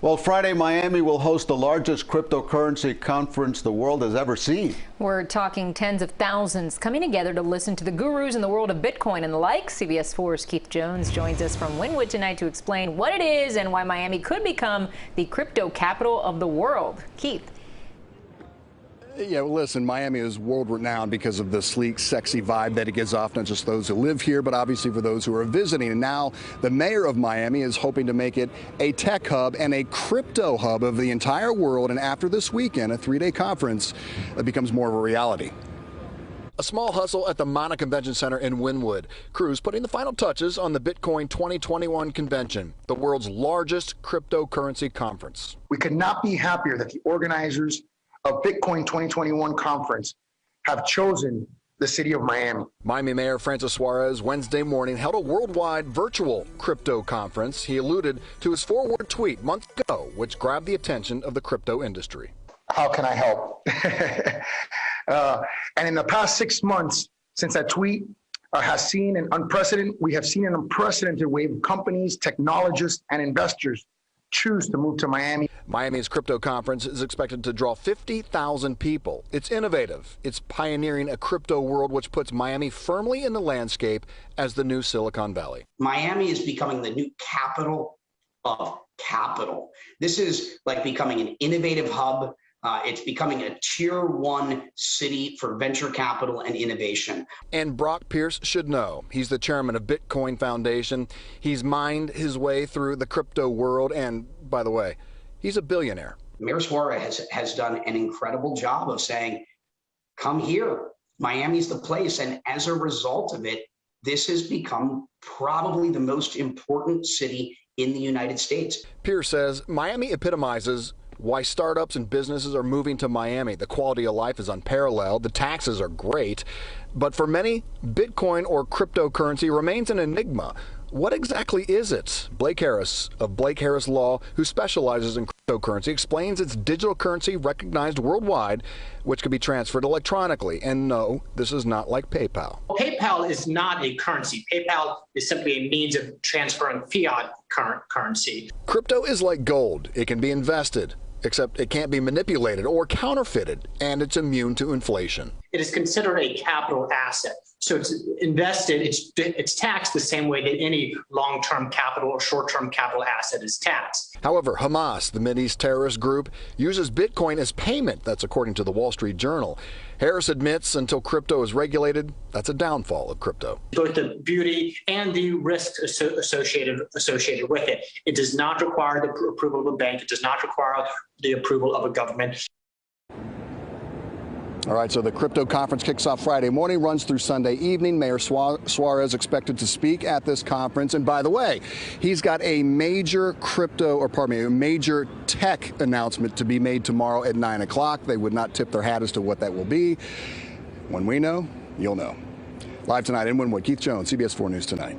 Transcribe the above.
Well, Friday, Miami will host the largest cryptocurrency conference the world has ever seen. We're talking tens of thousands coming together to listen to the gurus in the world of Bitcoin and the like. CBS 4's Keith Jones joins us from Wynwood tonight to explain what it is and why Miami could become the crypto capital of the world. Keith. Yeah, well, listen, Miami is world-renowned because of the sleek, sexy vibe that it gives off, not just those who live here, but obviously for those who are visiting. And now the mayor of Miami is hoping to make it a tech hub and a crypto hub of the entire world. And after this weekend, a three-day conference, it becomes more of a reality. A small hustle at the Mana Convention Center in Wynwood. Crews putting the final touches on the Bitcoin 2021 convention, the world's largest cryptocurrency conference. We could not be happier that the organizers of Bitcoin 2021 conference have chosen the city of Miami. Miami Mayor Suarez Wednesday morning held a worldwide virtual crypto conference. He alluded to his forward tweet months ago, which grabbed the attention of the crypto industry. How can I help? And in the past 6 months since that tweet we have seen an unprecedented wave of companies, technologists, and investors choose to move to Miami. Miami's crypto conference is expected to draw 50,000 people. It's innovative. It's pioneering a crypto world which puts Miami firmly in the landscape as the new Silicon Valley. Miami is becoming the new capital of capital. This is like becoming an innovative hub. It's becoming a tier 1 city for venture capital and innovation. And Brock Pierce should know. He's the chairman of Bitcoin Foundation. He's mined his way through the crypto world. And by the way, he's a billionaire. Mayor Suarez has done an incredible job of saying, come here. Miami's the place. And as a result of it, this has become probably the most important city in the United States. Pierce says Miami epitomizes why startups and businesses are moving to Miami. The quality of life is unparalleled. The taxes are great. But for many, Bitcoin or cryptocurrency remains an enigma. What exactly is it? Blake Harris of Blake Harris Law, who specializes in cryptocurrency, explains it's digital currency recognized worldwide, which can be transferred electronically. And no, this is not like PayPal. PayPal is not a currency. PayPal is simply a means of transferring fiat currency. Crypto is like gold. It can be invested, except it can't be manipulated or counterfeited, and it's immune to inflation. It is considered a capital asset. So it's invested, it's taxed the same way that any long-term capital or short-term capital asset is taxed. However, Hamas, the Mideast terrorist group, uses Bitcoin as payment. That's according to the Wall Street Journal. Harris admits until crypto is regulated, that's a downfall of crypto. Both the beauty and the risks associated with it. It does not require the approval of a bank. It does not require the approval of a government. All right, so the crypto conference kicks off Friday morning, runs through Sunday evening. Mayor Suarez expected to speak at this conference. And by the way, he's got a major a major tech announcement to be made tomorrow at 9 o'clock. They would not tip their hat as to what that will be. When we know, you'll know. Live tonight in Wynwood, Keith Jones, CBS 4 News Tonight.